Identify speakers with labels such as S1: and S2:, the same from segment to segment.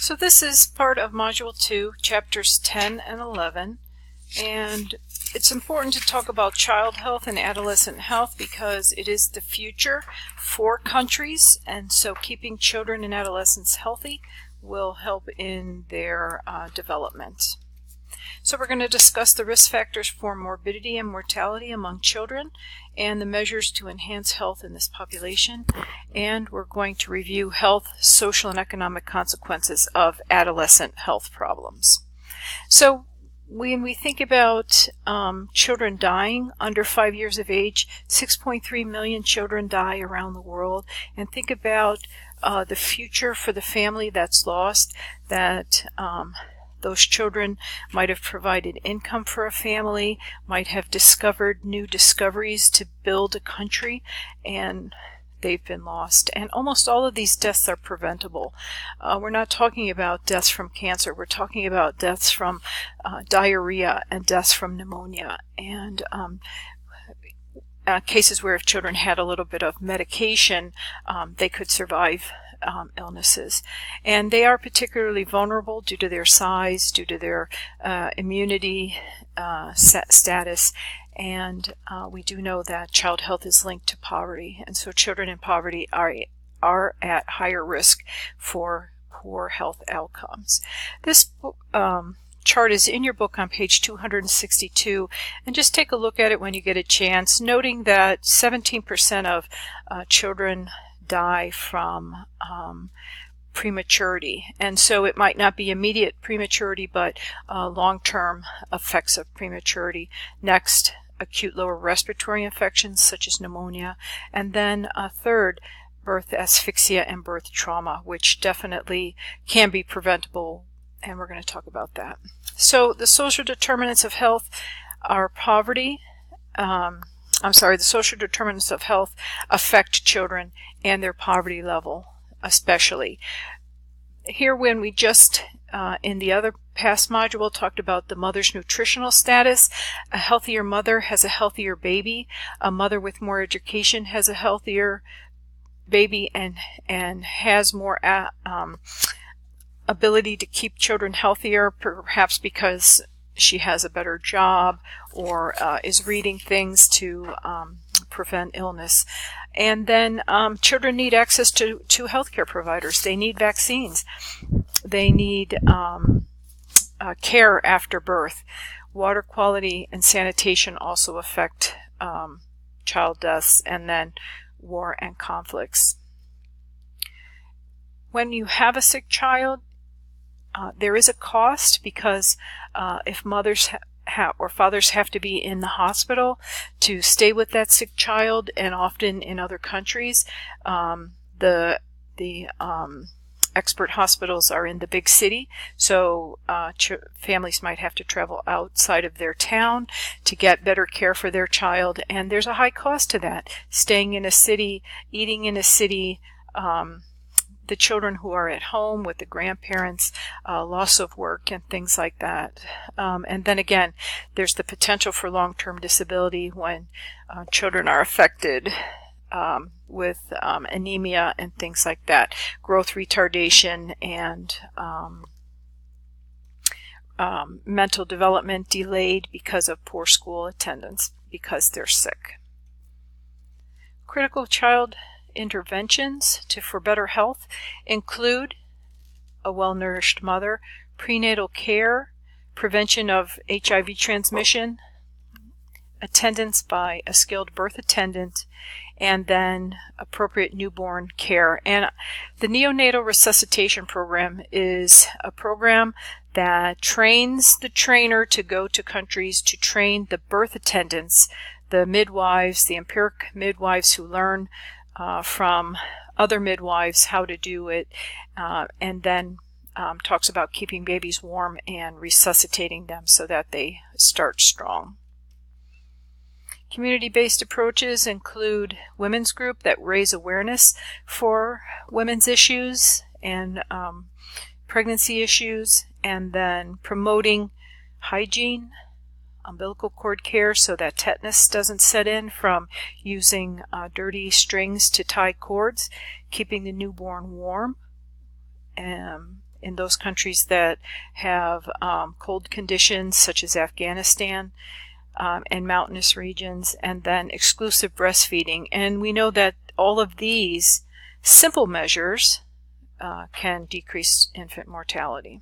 S1: So this is part of Module 2, Chapters 10 and 11, and it's important to talk about child health and adolescent health because it is the future for countries, and so keeping children and adolescents healthy will help in their development. So we're going to discuss the risk factors for morbidity and mortality among children and the measures to enhance health in this population. And we're going to review health, social, and economic consequences of adolescent health problems. So when we think about children dying under 5 years of age, 6.3 million children die around the world. And think about the future for the family that's lost, that those children might have provided income for a family, might have discovered new discoveries to build a country, and they've been lost. And almost all of these deaths are preventable. We're not talking about deaths from cancer. We're talking about deaths from diarrhea and deaths from pneumonia, and cases where if children had a little bit of medication, they could survive illnesses. And they are particularly vulnerable due to their size, due to their immunity status, and we do know that child health is linked to poverty, and so children in poverty are at higher risk for poor health outcomes. This chart is in your book on page 262, and just take a look at it when you get a chance, noting that 17% of children die from prematurity, and so it might not be immediate prematurity, but long-term effects of prematurity. Next, acute lower respiratory infections such as pneumonia, and then third, birth asphyxia and birth trauma, which definitely can be preventable, and we're going to talk about that. So the social determinants of health are poverty. The social determinants of health affect children and their poverty level especially. Here, when we just, in the other past module, talked about the mother's nutritional status, a healthier mother has a healthier baby. A mother with more education has a healthier baby and has more ability to keep children healthier, perhaps because she has a better job or is reading things to prevent illness. And then children need access to healthcare providers. They need vaccines. They need care after birth. Water quality and sanitation also affect child deaths, and then war and conflicts. When you have a sick child, there is a cost because if mothers or fathers have to be in the hospital to stay with that sick child, and often in other countries, the expert hospitals are in the big city, so families might have to travel outside of their town to get better care for their child, and there's a high cost to that. Staying in a city, eating in a city, the children who are at home with the grandparents, loss of work and things like that. And then again, there's the potential for long-term disability when children are affected with anemia and things like that, growth retardation and mental development delayed because of poor school attendance because they're sick. Critical child interventions for better health include a well-nourished mother, prenatal care, prevention of HIV transmission, attendance by a skilled birth attendant, and then appropriate newborn care. And the neonatal resuscitation program is a program that trains the trainer to go to countries to train the birth attendants, the midwives, the empiric midwives who learn from other midwives how to do it, and then talks about keeping babies warm and resuscitating them so that they start strong. Community-based approaches include women's groups that raise awareness for women's issues and pregnancy issues, and then promoting hygiene, umbilical cord care so that tetanus doesn't set in from using dirty strings to tie cords, keeping the newborn warm, in those countries that have cold conditions such as Afghanistan and mountainous regions, and then exclusive breastfeeding. And we know that all of these simple measures can decrease infant mortality.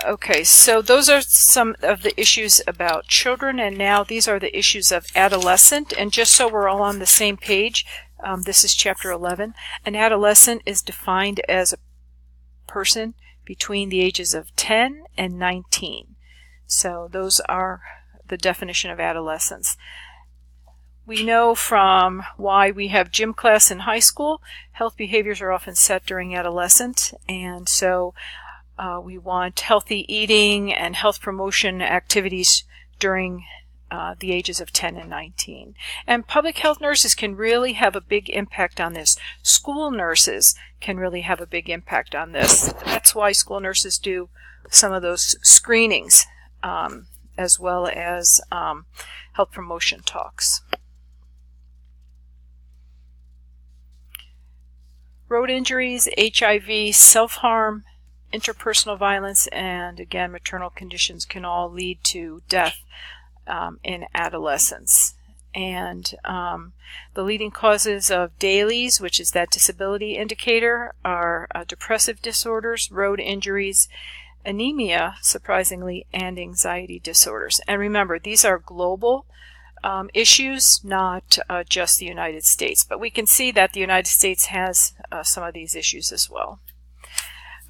S1: Okay, so those are some of the issues about children, and now these are the issues of adolescent. And just so we're all on the same page, this is chapter 11. An adolescent is defined as a person between the ages of 10 and 19. So those are the definition of adolescence. We know from why we have gym class in high school, health behaviors are often set during adolescence, and so we want healthy eating and health promotion activities during the ages of 10 and 19. And public health nurses can really have a big impact on this. School nurses can really have a big impact on this. That's why school nurses do some of those screenings as well as health promotion talks. Road injuries, HIV, self-harm, interpersonal violence, and again, maternal conditions can all lead to death in adolescence. And the leading causes of DALYs, which is that disability indicator, are depressive disorders, road injuries, anemia, surprisingly, and anxiety disorders. And remember, these are global issues, not just the United States. But we can see that the United States has some of these issues as well.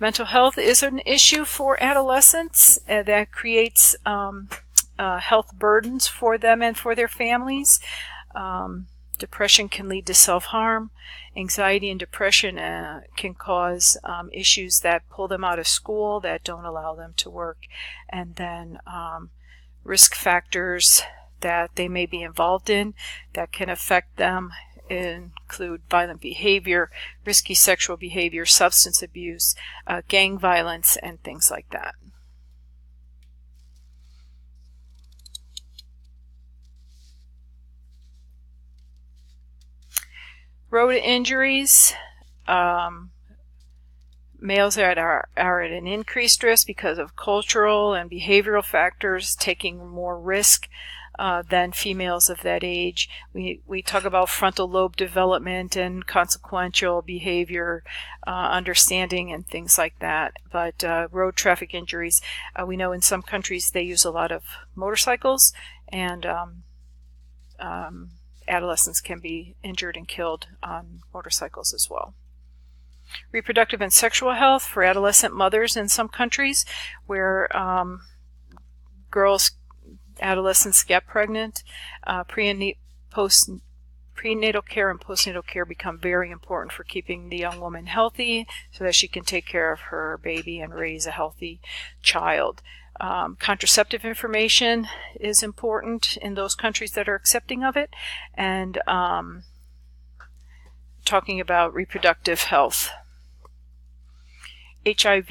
S1: Mental health is an issue for adolescents that creates health burdens for them and for their families. Depression can lead to self-harm. Anxiety and depression can cause issues that pull them out of school, that don't allow them to work. And then risk factors that they may be involved in that can affect them include violent behavior, risky sexual behavior, substance abuse, gang violence, and things like that. Road injuries. Males are at an increased risk because of cultural and behavioral factors, taking more risk than females of that age. We talk about frontal lobe development and consequential behavior, understanding, and things like that. But road traffic injuries, we know in some countries they use a lot of motorcycles, and adolescents can be injured and killed on motorcycles as well. Reproductive and sexual health for adolescent mothers in some countries where adolescents get pregnant. Prenatal care and postnatal care become very important for keeping the young woman healthy so that she can take care of her baby and raise a healthy child. Contraceptive information is important in those countries that are accepting of it, and talking about reproductive health. HIV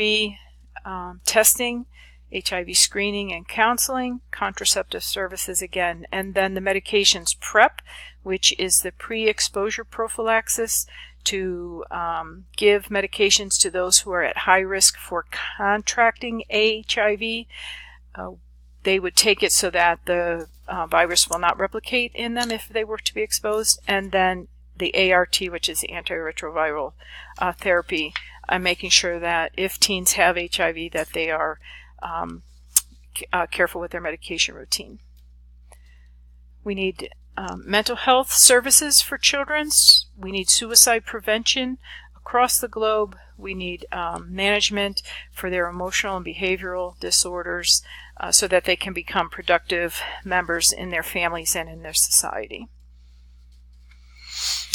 S1: testing, HIV screening and counseling, contraceptive services again, and then the medications PrEP, which is the pre-exposure prophylaxis to give medications to those who are at high risk for contracting HIV. They would take it so that the virus will not replicate in them if they were to be exposed, and then the ART, which is the antiretroviral therapy, making sure that if teens have HIV that they are careful with their medication routine. We need mental health services for children. We need suicide prevention across the globe. We need management for their emotional and behavioral disorders so that they can become productive members in their families and in their society.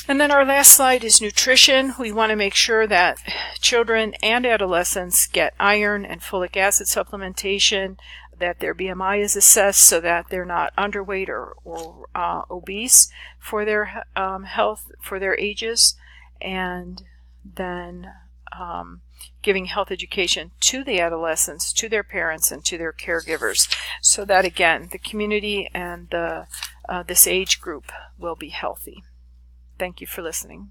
S1: And then our last slide is nutrition. We want to make sure that children and adolescents get iron and folic acid supplementation, that their BMI is assessed so that they're not underweight or obese for their health, for their ages, and then giving health education to the adolescents, to their parents, and to their caregivers, so that, again, the community and this age group will be healthy. Thank you for listening.